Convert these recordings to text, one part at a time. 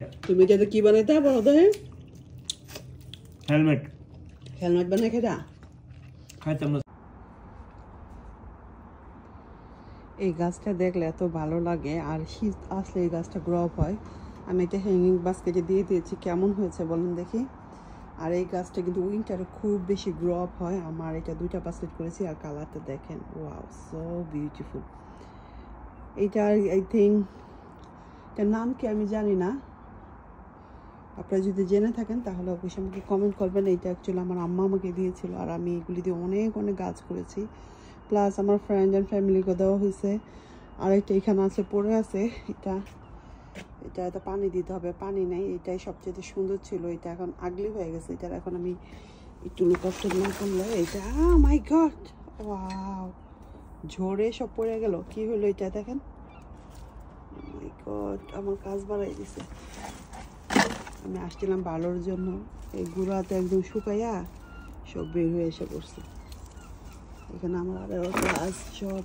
তুমি এটা কি বানাইতে বড় দেহে হেলমেট হেলমেট বানাই খেতা খাইতাম না। এই গাছটা দেখলে এত ভালো লাগে আর শীত আসলে এই গাছটা গ্রো আপ হয়। আমি এটা হ্যাঙ্গিং বাস্কেটে দিয়ে দিয়েছি, কেমন হয়েছে বলুন দেখি। আর এই গাছটা কিন্তু উইন্টারে খুব বেশি গ্রো আপ হয়। আমার এটা 2টা বাস্কেট করেছি আর কালারটা দেখেন, ওয়াও সো বিউটিফুল। এইটা আই থিঙ্ক এটার নাম কি আমি জানি না, আপনারা যদি জেনে থাকেন তাহলে অবশ্যই আমাকে কমেন্ট করবেন। এইটা অ্যাকচুয়ালি আমার আম্মা আমাকে দিয়েছিল আর আমি এগুলি দিয়ে অনেক অনেক গাছ করেছি, প্লাস আমার ফ্রেন্ড অ্যান্ড ফ্যামিলিকে দেওয়া হয়েছে। আর একটা এখানে আছে পড়ে আছে, এটা এটা এত পানি দিতে হবে, পানি নেই। এটাই সবচেয়ে সুন্দর ছিল, এটা এখন আগলি হয়ে গেছে। এটার এখন আমি একটু লুক আফটার না করলে এটা মাই গড ওয়াও ঝরে সব পড়ে গেল। কি হলো এটা দেখেন, মাই গড আমার কাজ বাড়াই দিছে। আমি আসছিলাম ভালোর জন্য, এই গুঁড়াতে একদম শুকাইয়া সব বের হয়ে এসে পড়ছে। এখানে আমার আরও গাছ সব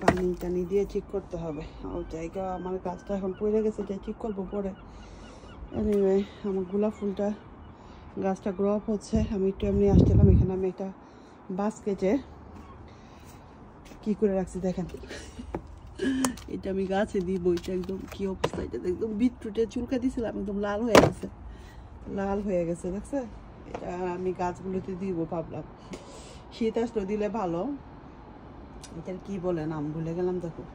পানি টানি দিয়ে ঠিক করতে হবে। ও জায়গা আমার গাছটা এখন পড়ে গেছে, এটা ঠিক করবো পরে। এনিওয়ে আমার গোলাপ ফুলটা গাছটা গ্রো আপ হচ্ছে। আমি একটু এমনি আসছিলাম, এখানে আমি একটা বাস্কেটে কি করে রাখছি দেখেন। এটা আমি গাছে দিব, এটা একদম কি অবস্থা, এটা একদম বিটরুটে চুলকা দিয়েছিলাম, একদম লাল হয়ে গেছে, লাল হয়ে গেছে দেখছে। এটা আমি গাছগুলোতে দিব ভাবলাম, শীত আসলে দিলে ভালো। এটার কি বলে নাম ভুলে গেলাম দেখো।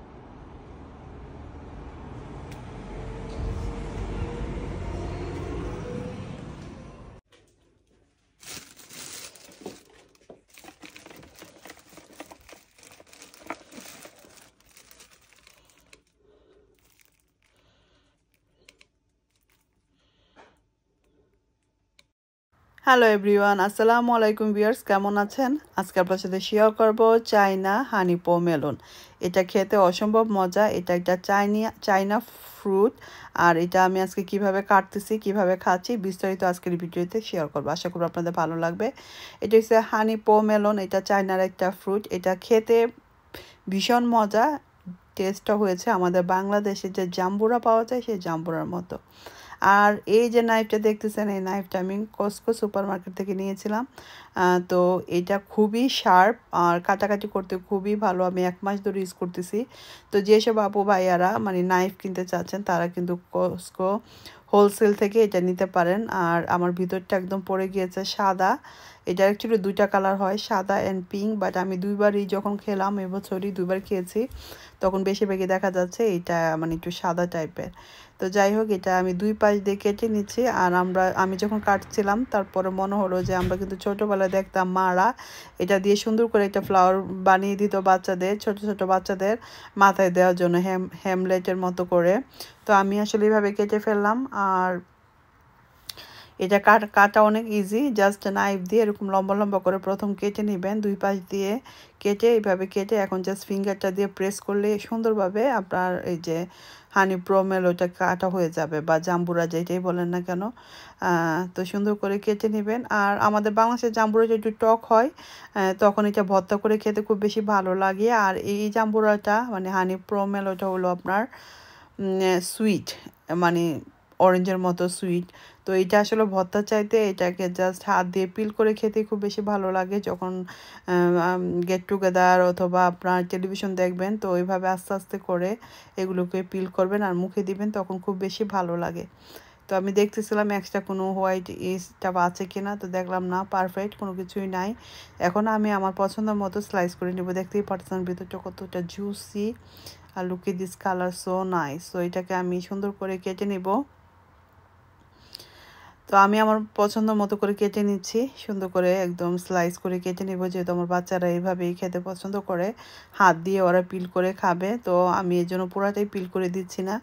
হ্যালো এভরিওয়ান, আসসালামু আলাইকুম ভিউয়ার্স, কেমন আছেন? আজকে আপনার সাথে শেয়ার করব চায়না হানি মেলন। এটা খেতে অসম্ভব মজা। এটা একটা চায়না ফ্রুট। আর এটা আমি আজকে কিভাবে কাটতেছি, কিভাবে খাচ্ছি বিস্তারিত আজকের ভিডিওতে শেয়ার করব। আশা করি আপনাদের ভালো লাগবে। এটা হচ্ছে হানি মেলন, এটা চায়নার একটা ফ্রুট। এটা খেতে ভীষণ মজা। টেস্টটা হয়েছে আমাদের বাংলাদেশে যে জাম্বুরা পাওয়া যায় সেই জাম্বুরার মতো। আর এই যে নাইফটা দেখতেছেন, এই নাইফটা আমি কস্কো সুপার মার্কেট থেকে নিয়েছিলাম। তো এটা খুবই শার্প আর কাটাকাটি করতে খুবই ভালো। আমি 1 মাস ধরে ইউজ করতেছি। তো যেসব আপু ভাইয়ারা মানে নাইফ কিনতে চাচ্ছেন তারা কিন্তু কস্কো হোলসেল থেকে এটা নিতে পারেন। আর আমার ভিতরটা একদম পড়ে গিয়েছে সাদা। এটা অ্যাকচুয়ালি 2টা কালার হয়, সাদা অ্যান্ড পিঙ্ক। বাট আমি দুইবারই যখন খেলাম, এবছরই 2বার খেয়েছি, তখন বেশিরভাগই দেখা যাচ্ছে এটা মানে একটু সাদা টাইপের। তো যাই হোক, এটা আমি 2 পাশ দিয়ে কেটে নিচ্ছি। আর আমি যখন কাটছিলাম তারপরে মনে হলো যে আমরা কিন্তু ছোটোবেলায় দেখতাম মারা এটা দিয়ে সুন্দর করে একটা ফ্লাওয়ার বানিয়ে দিত বাচ্চাদের, ছোট ছোট বাচ্চাদের মাথায় দেওয়ার জন্য, হ্যামলেটের মতো করে। তো আমি আসলে এইভাবে কেটে ফেললাম। আর এটা কাটা অনেক ইজি, জাস্ট নাইফ দিয়ে এরকম লম্বা লম্বা করে প্রথম কেটে নেবেন, 2 পাশ দিয়ে কেটে এইভাবে কেটে এখন জাস্ট ফিঙ্গারটা দিয়ে প্রেস করলে সুন্দরভাবে আপনার এই যে হানি মেলনটা কাটা হয়ে যাবে, বা জাম্বুরা যেটাই বলেন না কেন। তো সুন্দর করে কেটে নেবেন। আর আমাদের বাংলাদেশের জাম্বুরাটা একটু টক হয়, তখন এটা ভর্তা করে খেতে খুব বেশি ভালো লাগে। আর এই জাম্বুরাটা মানে হানি মেলনটা হলো আপনার সুইট, মানে অরেঞ্জের মতো সুইট। তো এটা আসলে ভর্তা চাইতে এটাকে জাস্ট হাত দিয়ে পিল করে খেতে খুব বেশি ভালো লাগে। যখন গেট টুগেদার অথবা আপনার টেলিভিশন দেখবেন, তো ওইভাবে আস্তে আস্তে করে এগুলোকে পিল করবেন আর মুখে দিবেন, তখন খুব বেশি ভালো লাগে। তো আমি দেখতেছিলাম এক্সট্রা কোনো হোয়াইট স্টাফ আছে কিনা, তো দেখলাম না, পারফেক্ট, কোনো কিছুই নাই। এখন আমি আমার পছন্দ মতো স্লাইস করে নেব। দেখতেই পাচ্ছেন ভিতরটা কতটা জুসি আর look at this colour, so nice. তো এটাকে আমি সুন্দর করে কেটে নেব। তো আমি আমার পছন্দ মতো করে কেটে নিচ্ছি, সুন্দর করে একদম স্লাইস করে কেটে নেব, যেহেতু আমার বাচ্চারা এইভাবেই খেতে পছন্দ করে, হাত দিয়ে ওরা পিল করে খাবে। তো আমি এর জন্য পুরাটাই পিল করে দিচ্ছি না।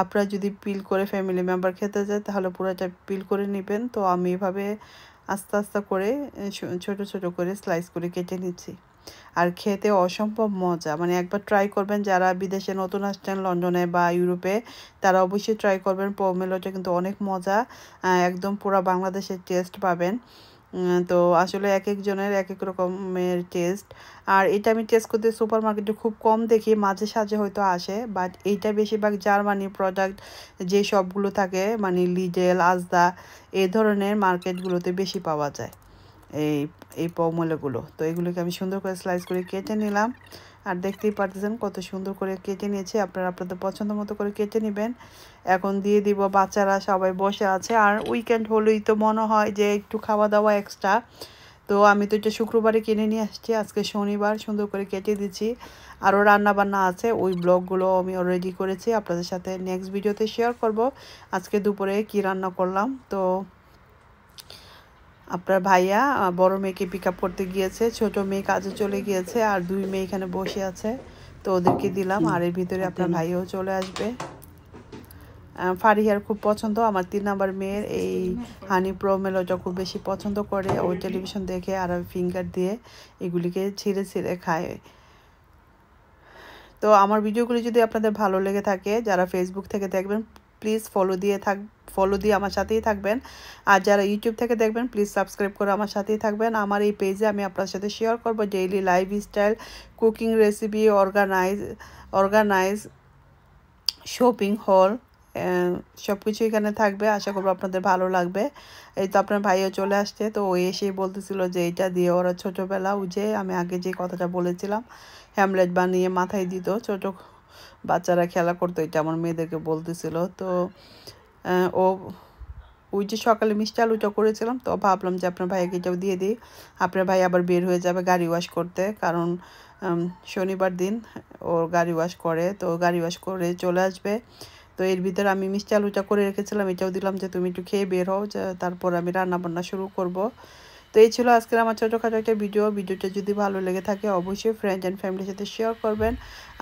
আপনারা যদি পিল করে ফ্যামিলি মেম্বার খেতে যায় তাহলে পুরোটা পিল করে নেবেন। তো আমি এভাবে আস্তে আস্তে করে ছোট ছোট করে স্লাইস করে কেটে নিচ্ছি। আর খেতে অসম্ভব মজা, মানে একবার ট্রাই করবেন। যারা বিদেশে নতুন আসছেন লন্ডনে বা ইউরোপে, তারা অবশ্যই ট্রাই করবেন। পোমেলোটা কিন্তু অনেক মজা, একদম পুরো বাংলাদেশের টেস্ট পাবেন। তো আসলে এক একজনের এক এক রকমের টেস্ট। আর এটা আমি টেস্ট করতে সুপার মার্কেটে খুব কম দেখি, মাঝে সাঝে হয়তো আসে, বাট এইটা বেশিরভাগ জার্মানি প্রোডাক্ট যে সবগুলো থাকে, মানে লিডেল, আজদা এই ধরনের মার্কেটগুলোতে বেশি পাওয়া যায় এই এই পমলেগুলো। তো এগুলোকে আমি সুন্দর করে স্লাইস করে কেটে নিলাম। আর দেখতেই পারতেছেন কত সুন্দর করে কেটে নিয়েছি। আপনারা আপনাদের পছন্দ মতো করে কেটে নেবেন। এখন দিয়ে দিব, বাচ্চারা সবাই বসে আছে, আর উইকেন্ড হলেই তো মনে হয় যে একটু খাওয়া দাওয়া এক্সট্রা। তো আমি তো এটা শুক্রবারে কিনে নিয়ে আসছি, আজকে শনিবার, সুন্দর করে কেটে দিচ্ছি। আরও রান্না বান্না আছে, ওই ব্লগগুলো আমি অলরেডি করেছি, আপনাদের সাথে নেক্সট ভিডিওতে শেয়ার করব আজকে দুপুরে কি রান্না করলাম। তো আপনার ভাইয়া বড় মেয়েকে পিক আপ করতে গিয়েছে, ছোট মেয়ে কাজে চলে গিয়েছে, আর 2 মেয়ে এখানে বসে আছে, তো ওদেরকে দিলাম। আর এর ভিতরে আপনার ভাইও চলে আসবে। ফারিহার খুব পছন্দ, আমার 3 নাম্বার মেয়ের এই হানি প্রোমেলোটা খুব বেশি পছন্দ করে। ও টেলিভিশন দেখে আর ফিঙ্গার দিয়ে এগুলিকে ছিঁড়ে ছিঁড়ে খায়। তো আমার ভিডিওগুলি যদি আপনাদের ভালো লেগে থাকে, যারা ফেসবুক থেকে দেখবেন প্লিজ ফলো দিয়ে আমার সাথেই থাকবেন। আর যারা ইউটিউব থেকে দেখবেন প্লিজ সাবস্ক্রাইব করে আমার সাথেই থাকবেন। আমার এই পেজে আমি আপনার সাথে শেয়ার করব daily lifestyle, cooking recipe, organise shopping haul, সব কিছু এখানে থাকবে। আশা করবো আপনাদের ভালো লাগবে। এই তো আপনার ভাইও চলে আসছে, তো ও এসেই বলতেছিল যে এইটা দিয়ে ওরা ছোটোবেলা, যে আমি আগে যে কথাটা বলেছিলাম হ্যামলেট বানিয়ে মাথায় দিত, ছোট বাচ্চারা খেলা করতো, এটা আমার মেয়েদেরকে বলতেছিল। তো ও ওই যে সকালে মিষ্টি আলুটা করেছিলাম, তো ভাবলাম যে আপনার ভাইকে এটাও দিয়ে দিই। আপনার ভাই আবার বের হয়ে যাবে গাড়ি ওয়াশ করতে, কারণ শনিবার দিন ওর গাড়ি ওয়াশ করে, তো গাড়ি ওয়াশ করে চলে আসবে। তো এর ভিতরে আমি মিষ্টি আলুটা করে রেখেছিলাম, এটাও দিলাম যে তুমি একটু খেয়ে বের হও, তারপর আমি রান্না বান্না শুরু করব। তো এই ছিল আজকের আমার ছোটোখাটো একটা ভিডিওটা যদি ভালো লেগে থাকে অবশ্যই ফ্রেন্ডস অ্যান্ড ফ্যামিলির সাথে শেয়ার করবেন।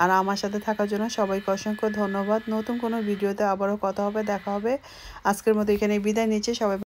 আর আমার সাথে থাকার জন্য সবাইকে অসংখ্য ধন্যবাদ। নতুন কোনো ভিডিওতে আবারও কথা হবে, দেখা হবে। আজকের মতো এখানে বিদায় নিচ্ছি, সবাই